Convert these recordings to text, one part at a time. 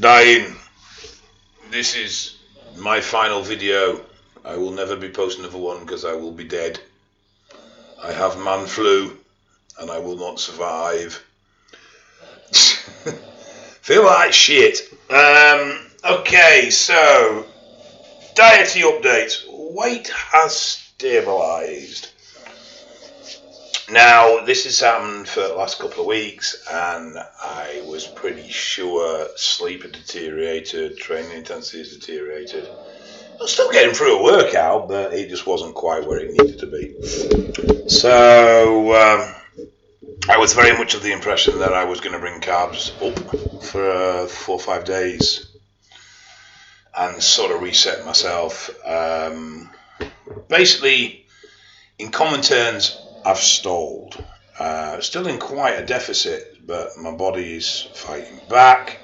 Dying. This is my final video. I will never be posting another one because I will be dead. I have man flu and I will not survive. Feel like shit. Okay, so dietary update. Weight has stabilised. Now, this has happened for the last couple of weeks, and I was pretty sure sleep had deteriorated, training intensity has deteriorated. I was still getting through a workout, but it just wasn't quite where it needed to be. So, I was very much of the impression that I was going to bring carbs up for 4 or 5 days and sort of reset myself. Basically, in common terms, I've stalled. Still in quite a deficit, but my body is fighting back.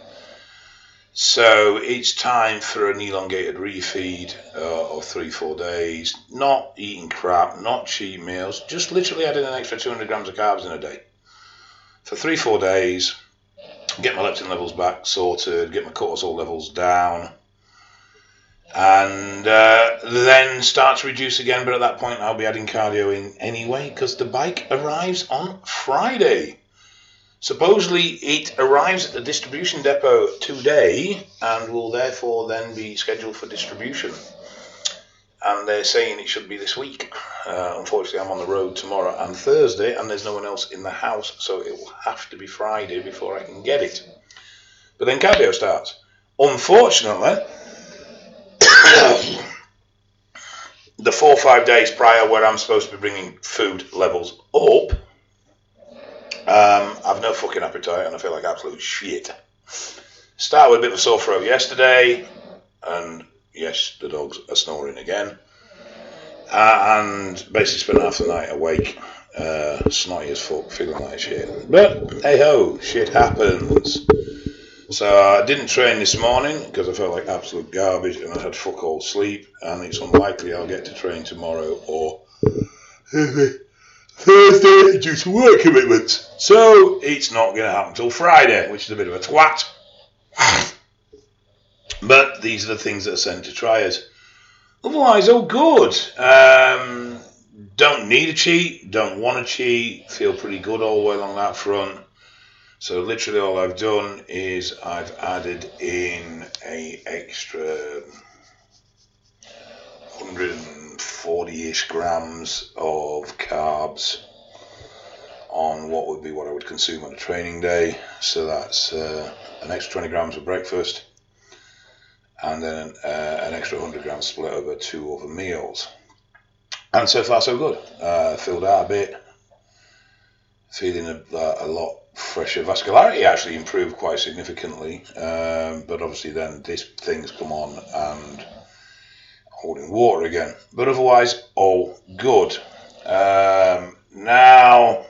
So it's time for an elongated refeed of 3-4 days. Not eating crap, not cheat meals, just literally adding an extra 200 grams of carbs in a day. For 3-4 days, get my leptin levels back sorted, get my cortisol levels down, and then start to reduce again. But at that point I'll be adding cardio in anyway, because the bike arrives on Friday. Supposedly it arrives at the distribution depot today and will therefore then be scheduled for distribution, and they're saying it should be this week. Unfortunately, I'm on the road tomorrow and Thursday, and there's no one else in the house, so it will have to be Friday before I can get it. But then cardio starts. Unfortunately, the 4 or 5 days prior, where I'm supposed to be bringing food levels up, I've no fucking appetite and I feel like absolute shit. Started with a bit of a sore throat yesterday, and yes, the dogs are snoring again. And basically spent half the night awake, snotty as fuck, feeling like shit. But hey ho, shit happens. So I didn't train this morning because I felt like absolute garbage and I had fuck all sleep, and it's unlikely I'll get to train tomorrow or Thursday due to work commitments. So it's not going to happen till Friday, which is a bit of a twat. But these are the things that are sent to try us. Otherwise, oh good. Don't need a cheat, don't want to cheat, feel pretty good all the way along that front. So literally all I've done is I've added in a extra 140-ish grams of carbs on what would be what I would consume on a training day. So that's an extra 20 grams for breakfast, and then an extra 100 grams split over 2 other meals. And so far so good. Filled out a bit, feeling a lot fresher. Vascularity actually improved quite significantly, but obviously then this thing's come on and holding water again. But otherwise, all good. Now,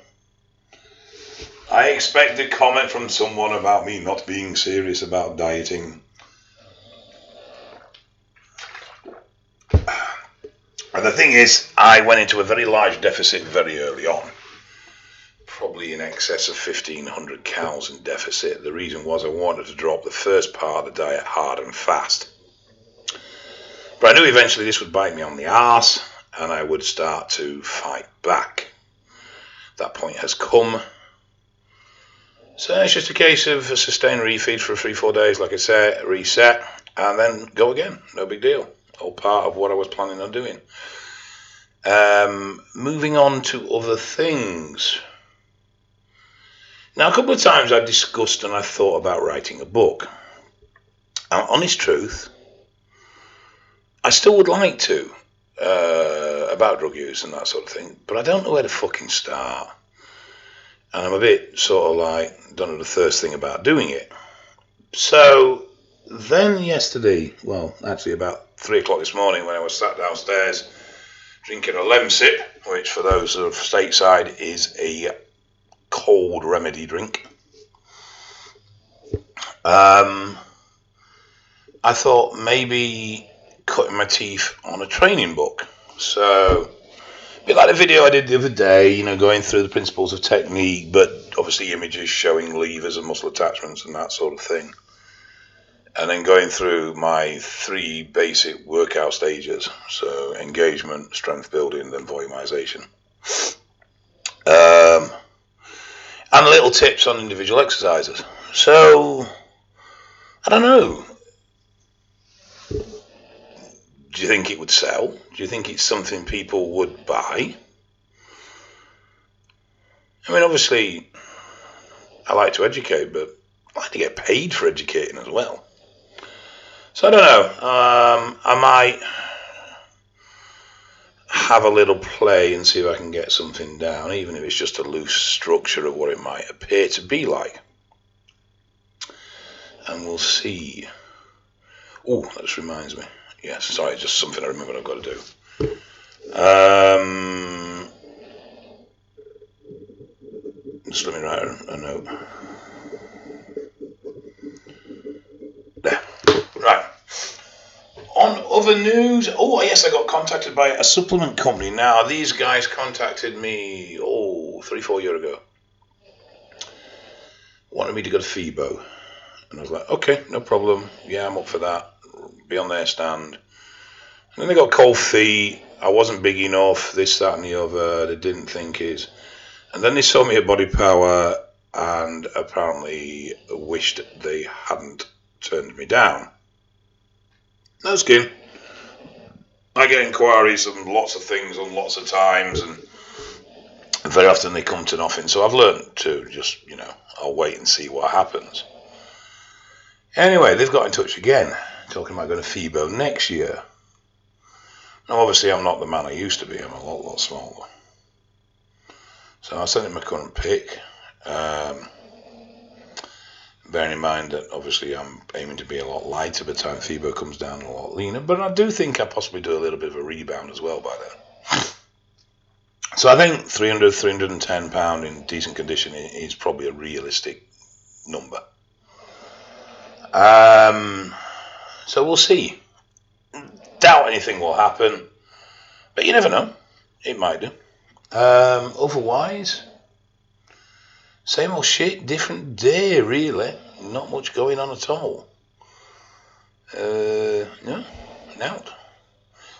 I expect a comment from someone about me not being serious about dieting. And the thing is, I went into a very large deficit very early on. Probably in excess of 1,500 calories in deficit. The reason was I wanted to drop the first part of the diet hard and fast. But I knew eventually this would bite me on the arse and I would start to fight back. That point has come. So it's just a case of a sustained refeed for 3-4 days, like I said, reset, and then go again. No big deal. All part of what I was planning on doing. Moving on to other things. Now, a couple of times I've discussed and I've thought about writing a book. And honest truth, I still would like to, about drug use and that sort of thing, but I don't know where to fucking start. And I'm a bit sort of like, don't know the first thing about doing it. So then yesterday, well, actually about 3 o'clock this morning, when I was sat downstairs drinking a Lemsip, which for those of stateside is a cold remedy drink, I thought maybe cutting my teeth on a training book. So a bit like the video I did the other day, going through the principles of technique, but obviously images showing levers and muscle attachments and that sort of thing. and then going through my 3 basic workout stages. So engagement, strength building, then volumization. And little tips on individual exercises. So, I don't know. Do you think it would sell? Do you think it's something people would buy? I mean, obviously, I like to educate, but I like to get paid for educating as well. So I don't know. I might have a little play and see if I can get something down, even if it's just a loose structure of what it might appear to be like. And we'll see. Oh, that just reminds me. Yes, sorry, just something I remember I've got to do. Just let me write a note. There. Right. On other news, oh yes, I got contacted by a supplement company. Now, these guys contacted me, 3-4 years ago. Wanted me to go to FIBO. And I was like, okay, no problem. Yeah, I'm up for that. Be on their stand. And then they got cold feet. I wasn't big enough, this, that, and the other. They didn't think it. And then they saw me at Body Power and apparently wished they hadn't turned me down. No skin. I get inquiries on lots of things on lots of times, and very often they come to nothing. So I've learned to just, I'll wait and see what happens. Anyway, they've got in touch again, talking about going to FIBO next year. Now, obviously, I'm not the man I used to be. I'm a lot smaller. So I sent him my current pic. Bearing in mind that obviously I'm aiming to be a lot lighter by the time FIBO comes down, a lot leaner. But I do think I possibly do a little bit of a rebound as well by then. So I think £310 in decent condition is probably a realistic number. So we'll see. Doubt anything will happen, but you never know. It might do. Otherwise, same old shit, different day, really. Not much going on at all. No.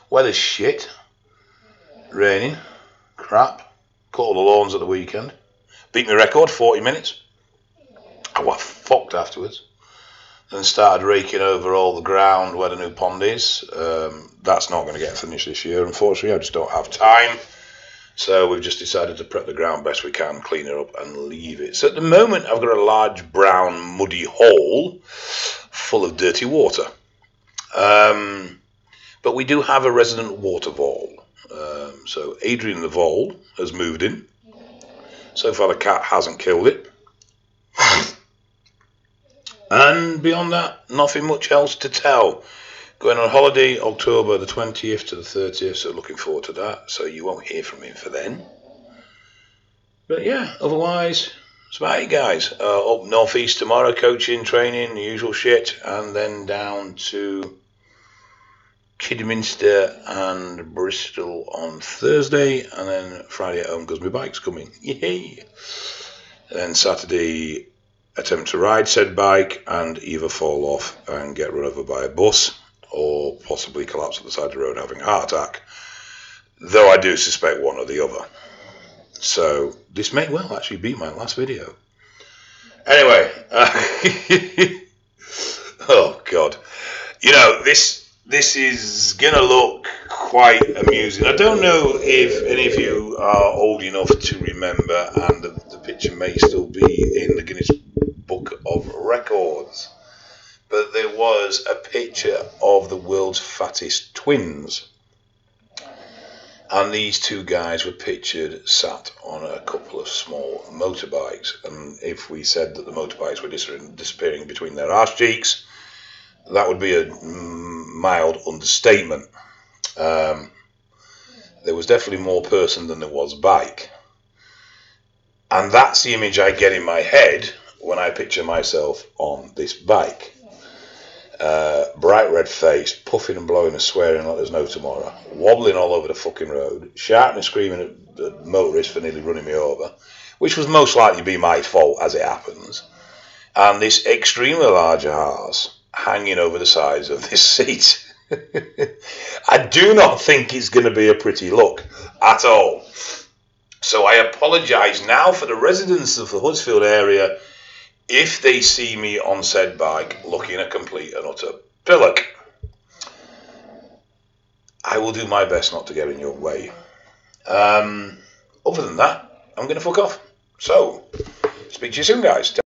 Weather's shit. Raining. Crap. Cut all the lawns at the weekend. Beat my record, 40 minutes. I was fucked afterwards. Then started raking over all the ground where the new pond is. That's not going to get finished this year, unfortunately. I just don't have time. So we've just decided to prep the ground best we can, clean it up and leave it. So at the moment I've got a large brown muddy hole full of dirty water. But we do have a resident water vole. So Adrian the vole has moved in. So far the cat hasn't killed it. And beyond that, nothing much else to tell. Going on holiday October the 20th to the 30th, so looking forward to that. So you won't hear from me for then. But yeah, otherwise, it's about it, guys. Up northeast tomorrow, coaching, training, the usual shit. And then down to Kidderminster and Bristol on Thursday. And then Friday at home because my bike's coming. Yay! And then Saturday, attempt to ride said bike and either fall off and get run over by a bus or possibly collapse at the side of the road having a heart attack, though I do suspect one or the other. So this may well actually be my last video. Anyway, oh God, this is gonna look quite amusing. I don't know if any of you are old enough to remember, and the picture may still be in the Guinness Book of Records, but there was a picture of the world's fattest twins, and these two guys were pictured sat on a couple of small motorbikes. And if we said that the motorbikes were disappearing between their arse cheeks, that would be a mild understatement. There was definitely more person than there was bike, and that's the image I get in my head when I picture myself on this bike. Bright red face, puffing and blowing and swearing like there's no tomorrow, wobbling all over the fucking road, shouting and screaming at the motorist for nearly running me over, which was most likely to be my fault as it happens, and this extremely large arse hanging over the sides of this seat. I do not think it's going to be a pretty look at all. So I apologise now for the residents of the Huddersfield area if they see me on said bike looking a complete and utter pillock. I will do my best not to get in your way. Other than that, I'm going to fuck off. So, speak to you soon, guys.